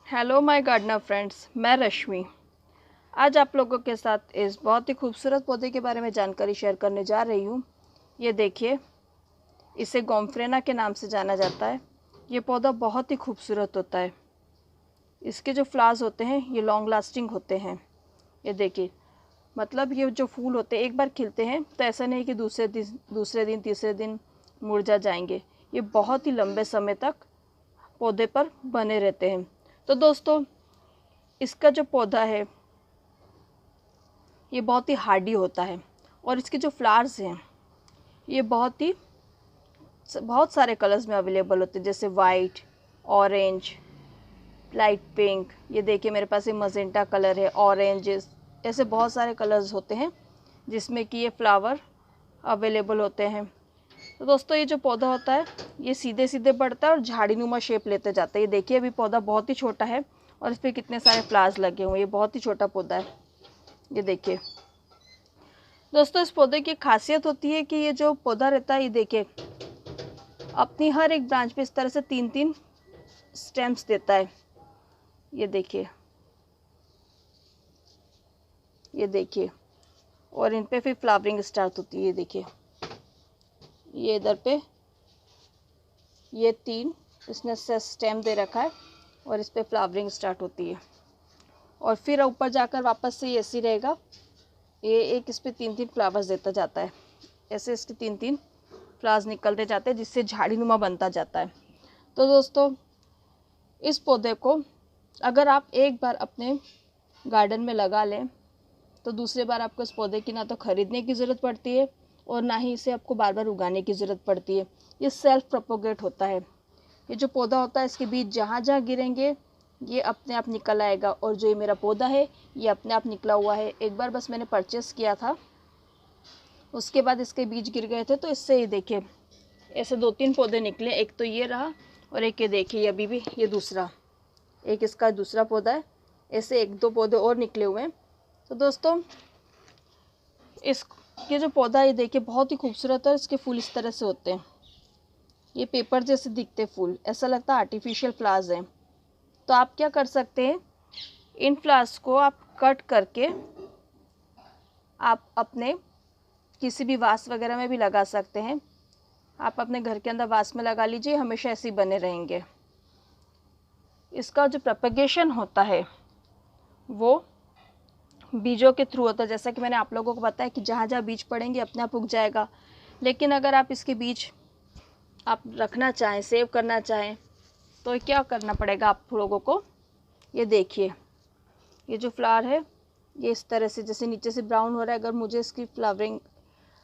Hello my gardener friends, मैं रश्मि। आज आप लोगों के साथ इस बहुत ही खूबसूरत पौधे के बारे में जानकारी शेयर करने जा रही हूँ। ये देखिए, इसे गोम्फ्रेना के नाम से जाना जाता है। ये पौधा बहुत ही खूबसूरत होता है। इसके जो फ्लावर्स होते हैं ये लॉन्ग लास्टिंग होते हैं। ये देखिए, मतलब ये जो फूल होते हैं एक बार खिलते हैं तो ऐसा नहीं कि दूसरे दिन तीसरे दिन मुरझा जाएंगे। ये बहुत ही लंबे समय तक पौधे पर बने रहते हैं। तो दोस्तों, इसका जो पौधा है ये बहुत ही हार्डी होता है और इसके जो फ्लावर्स हैं ये बहुत सारे कलर्स में अवेलेबल होते हैं, जैसे वाइट, ऑरेंज, लाइट पिंक। ये देखिए मेरे पास ये मजेंटा कलर है, ऑरेंजेस, ऐसे बहुत सारे कलर्स होते हैं जिसमें कि ये फ्लावर अवेलेबल होते हैं। तो दोस्तों, ये जो पौधा होता है ये सीधे सीधे बढ़ता है और झाड़ीनुमा शेप लेते जाता है। ये देखिए अभी पौधा बहुत ही छोटा है और इस पर कितने सारे फ्लावर्स लगे हुए हैं। ये बहुत ही छोटा पौधा है। ये देखिए दोस्तों, इस पौधे की खासियत होती है कि ये जो पौधा रहता है ये देखिए अपनी हर एक ब्रांच पे इस तरह से 3-3 स्टेम्स देता है। ये देखिए, ये देखिए, और इन पे फिर फ्लावरिंग स्टार्ट होती है। ये देखिए, ये इधर पे ये 3 इसने स्टेम दे रखा है और इस पे फ्लावरिंग स्टार्ट होती है और फिर ऊपर जाकर वापस से ये ऐसे रहेगा। ये एक इस पे 3-3 फ्लावर्स देता जाता है। ऐसे इसके 3-3 फ्लावर्स निकलते जाते हैं जिससे झाड़ीनुमा बनता जाता है। तो दोस्तों, इस पौधे को अगर आप एक बार अपने गार्डन में लगा लें तो दूसरे बार आपको इस पौधे की ना तो ख़रीदने की ज़रूरत पड़ती है और ना ही इसे आपको बार बार उगाने की ज़रूरत पड़ती है। ये सेल्फ प्रोपोगेट होता है। ये जो पौधा होता है इसके बीज जहाँ जहाँ गिरेंगे ये अपने आप निकल आएगा। और जो ये मेरा पौधा है ये अपने आप निकला हुआ है। एक बार बस मैंने परचेस किया था, उसके बाद इसके बीज गिर गए थे, तो इससे ये देखिए ऐसे 2-3 पौधे निकले। एक तो ये रहा और एक ये देखिए अभी भी ये दूसरा, एक इसका दूसरा पौधा है। ऐसे 1-2 पौधे और निकले हुए हैं। तो दोस्तों, ये जो पौधा ये देखिए बहुत ही खूबसूरत है। इसके फूल इस तरह से होते हैं, ये पेपर जैसे दिखते फूल, ऐसा लगता है आर्टिफिशियल फ्लावर्स हैं। तो आप क्या कर सकते हैं, इन फ्लावर्स को आप कट करके आप अपने किसी भी वास वगैरह में भी लगा सकते हैं। आप अपने घर के अंदर वास में लगा लीजिए, हमेशा ऐसे ही बने रहेंगे। इसका जो प्रोपगेशन होता है वो बीजों के थ्रू होता है। जैसा कि मैंने आप लोगों को बताया कि जहाँ जहाँ बीज पड़ेंगे अपने आप उग जाएगा। लेकिन अगर आप इसके बीज आप रखना चाहें, सेव करना चाहें, तो क्या करना पड़ेगा आप लोगों को। ये देखिए, ये जो फ्लावर है ये इस तरह से जैसे नीचे से ब्राउन हो रहा है। अगर मुझे इसकी फ्लावरिंग,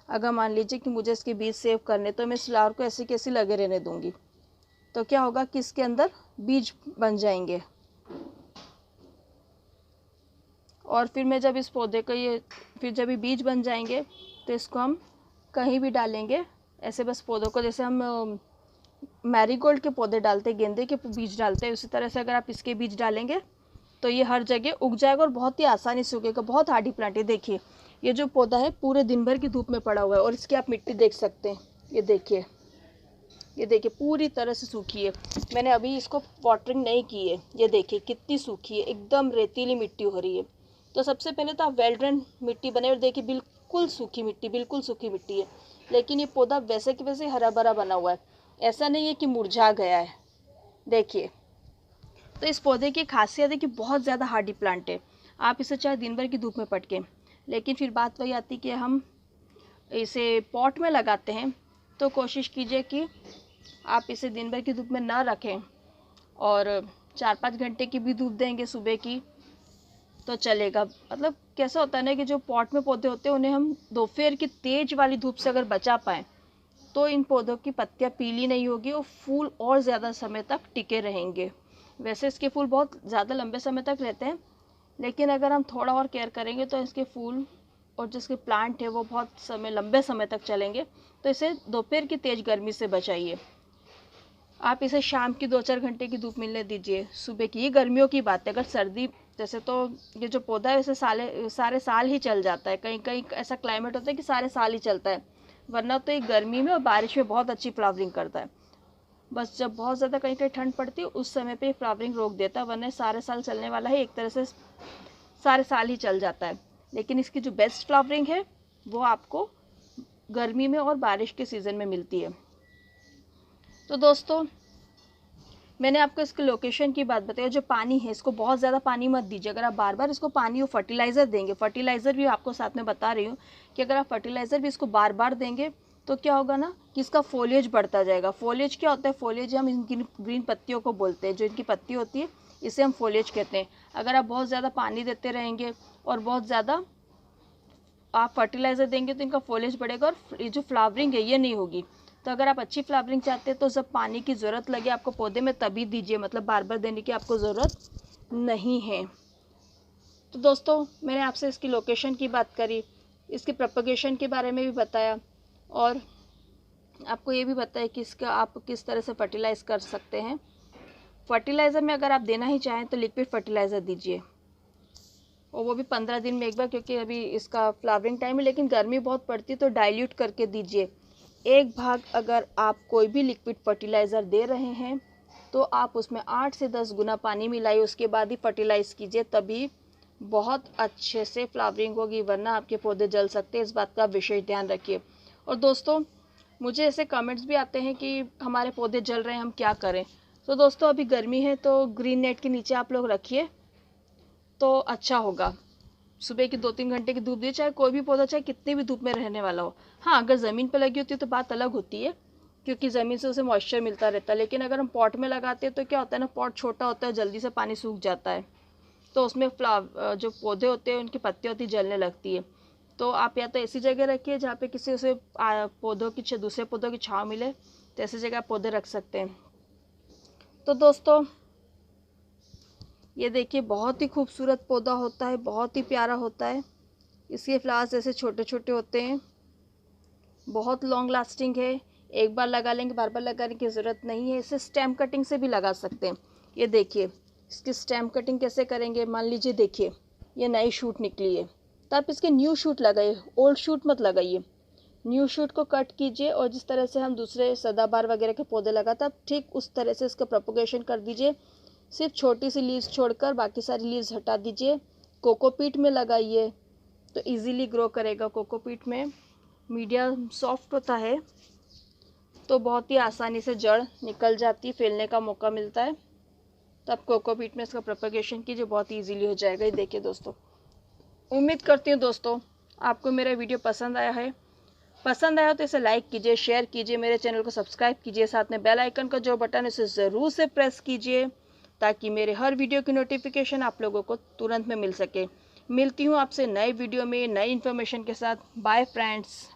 अगर मान लीजिए कि मुझे इसके बीज सेव करने, तो मैं इस फ्लावर को ऐसे कैसे लगे रहने दूंगी। तो क्या होगा कि इसके अंदर बीज बन जाएंगे और फिर मैं जब इस पौधे को फिर जब ये बीज बन जाएंगे तो इसको हम कहीं भी डालेंगे। ऐसे बस पौधों को, जैसे हम मैरीगोल्ड के पौधे डालते, गेंदे के बीज डालते हैं, उसी तरह से अगर आप इसके बीज डालेंगे तो ये हर जगह उग जाएगा और बहुत ही आसानी से उगेगा। बहुत हार्डी प्लांट है। देखिए ये जो पौधा है पूरे दिन भर की धूप में पड़ा हुआ है और इसकी आप मिट्टी देख सकते हैं। ये देखिए, ये देखिए पूरी तरह से सूखी है। मैंने अभी इसको वाटरिंग नहीं की है। ये देखिए कितनी सूखी है, एकदम रेतीली मिट्टी हो रही है। तो सबसे पहले तो आप वेल ड्रेन मिट्टी बने और देखिए बिल्कुल सूखी मिट्टी, बिल्कुल सूखी मिट्टी है। लेकिन ये पौधा वैसे कि वैसे हरा भरा बना हुआ है, ऐसा नहीं है कि मुरझा गया है। देखिए, तो इस पौधे की खासियत है कि बहुत ज़्यादा हार्डी प्लांट है। आप इसे चाहे दिन भर की धूप में पटकें, लेकिन फिर बात वही आती कि हम इसे पॉट में लगाते हैं तो कोशिश कीजिए कि आप इसे दिन भर की धूप में ना रखें और 4-5 घंटे की भी धूप देंगे सुबह की तो चलेगा। मतलब कैसा होता है ना कि जो पॉट में पौधे होते हैं उन्हें हम दोपहर की तेज वाली धूप से अगर बचा पाएँ तो इन पौधों की पत्तियां पीली नहीं होगी और फूल और ज़्यादा समय तक टिके रहेंगे। वैसे इसके फूल बहुत ज़्यादा लंबे समय तक रहते हैं, लेकिन अगर हम थोड़ा और केयर करेंगे तो इसके फूल और जिसके प्लांट है वो बहुत लंबे समय तक चलेंगे। तो इसे दोपहर की तेज़ गर्मी से बचाइए। आप इसे शाम की 2-4 घंटे की धूप मिलने दीजिए। सुबह की, ये गर्मियों की बात है। अगर सर्दी जैसे तो ये जो पौधा है वैसे सारे साल ही चल जाता है। कहीं कहीं ऐसा क्लाइमेट होता है कि सारे साल ही चलता है, वरना तो ये गर्मी में और बारिश में बहुत अच्छी फ्लावरिंग करता है। बस जब बहुत ज़्यादा कहीं कहीं ठंड पड़ती है उस समय पे फ्लावरिंग रोक देता है, वरना सारे साल चलने वाला है, एक तरह से सारे साल ही चल जाता है। लेकिन इसकी जो बेस्ट फ्लावरिंग है वो आपको गर्मी में और बारिश के सीज़न में मिलती है। तो दोस्तों मैंने आपको इसके लोकेशन की बात बताई। जो पानी है इसको बहुत ज़्यादा पानी मत दीजिए। अगर आप बार बार इसको पानी और फर्टिलाइज़र देंगे, फर्टिलाइज़र भी आपको साथ में बता रही हूँ कि अगर आप फर्टिलाइज़र भी इसको बार बार देंगे तो क्या होगा ना कि इसका फोलिएज बढ़ता जाएगा। फोलिएज क्या होता है? फोलिएज हम इनकी ग्रीन पत्तियों को बोलते हैं, जो इनकी पत्ती होती है इसे हम फोलिएज कहते हैं। अगर आप बहुत ज़्यादा पानी देते रहेंगे और बहुत ज़्यादा आप फर्टिलाइज़र देंगे तो इनका फोलिएज बढ़ेगा और ये जो फ्लावरिंग है ये नहीं होगी। तो अगर आप अच्छी फ्लावरिंग चाहते हैं तो जब पानी की ज़रूरत लगे आपको पौधे में तभी दीजिए, मतलब बार बार देने की आपको ज़रूरत नहीं है। तो दोस्तों मैंने आपसे इसकी लोकेशन की बात करी, इसके प्रोपगेशन के बारे में भी बताया और आपको ये भी बताया कि इसका आप किस तरह से फर्टिलाइज़ कर सकते हैं। फर्टिलाइज़र में अगर आप देना ही चाहें तो लिक्विड फर्टिलाइज़र दीजिए, और वो भी 15 दिन में एक बार, क्योंकि अभी इसका फ्लावरिंग टाइम है। लेकिन गर्मी बहुत पड़ती है तो डाइल्यूट करके दीजिए। एक भाग अगर आप कोई भी लिक्विड फर्टिलाइज़र दे रहे हैं तो आप उसमें 8 से 10 गुना पानी मिलाइए, उसके बाद ही फर्टिलाइज़ कीजिए, तभी बहुत अच्छे से फ्लावरिंग होगी, वरना आपके पौधे जल सकते हैं। इस बात का विशेष ध्यान रखिए। और दोस्तों मुझे ऐसे कमेंट्स भी आते हैं कि हमारे पौधे जल रहे हैं, हम क्या करें। तो दोस्तों अभी गर्मी है तो ग्रीन नेट के नीचे आप लोग रखिए तो अच्छा होगा। सुबह की 2-3 घंटे की धूप दी, चाहे कोई भी पौधा चाहे कितनी भी धूप में रहने वाला हो। हाँ अगर ज़मीन पर लगी होती है तो बात अलग होती है, क्योंकि ज़मीन से उसे मॉइस्चर मिलता रहता है। लेकिन अगर हम पॉट में लगाते हैं तो क्या होता है ना, पॉट छोटा होता है, जल्दी से पानी सूख जाता है, तो उसमें जो पौधे होते हैं उनकी पत्तियाँ होती जलने लगती है। तो आप या तो ऐसी जगह रखिए जहाँ पे किसी उसे पौधों की दूसरे पौधों की छाँव मिले, तो ऐसी जगह आप पौधे रख सकते हैं। तो दोस्तों ये देखिए बहुत ही खूबसूरत पौधा होता है, बहुत ही प्यारा होता है। इसके फ्लावर्स ऐसे छोटे छोटे होते हैं, बहुत लॉन्ग लास्टिंग है। एक बार लगा लेंगे, बार बार लगाने की ज़रूरत नहीं है। इसे स्टेम कटिंग से भी लगा सकते हैं। ये देखिए इसकी स्टेम कटिंग कैसे करेंगे। मान लीजिए देखिए ये नई शूट निकली है तो आप इसके न्यू शूट लगाइए, ओल्ड शूट मत लगाइए। न्यू शूट को कट कीजिए और जिस तरह से हम दूसरे सदाबहार वगैरह के पौधे लगाते हैं ठीक उस तरह से इसका प्रोपगेशन कर दीजिए। सिर्फ छोटी सी लीव्स छोड़कर बाकी सारी लीव्स हटा दीजिए। कोकोपीट में लगाइए तो इजीली ग्रो करेगा। कोकोपीट में मीडियम सॉफ्ट होता है तो बहुत ही आसानी से जड़ निकल जाती, फैलने का मौका मिलता है। तो आप कोकोपीट में इसका प्रोपगेशन कीजिए, बहुत ईजीली हो जाएगा। ये देखिए दोस्तों, उम्मीद करती हूँ दोस्तों आपको मेरा वीडियो पसंद आया है। पसंद आया तो इसे लाइक कीजिए, शेयर कीजिए, मेरे चैनल को सब्सक्राइब कीजिए, साथ में बेल आइकन का जो बटन है उसे ज़रूर से प्रेस कीजिए ताकि मेरे हर वीडियो की नोटिफिकेशन आप लोगों को तुरंत में मिल सके। मिलती हूँ आपसे नए वीडियो में नई इन्फॉर्मेशन के साथ। Bye friends.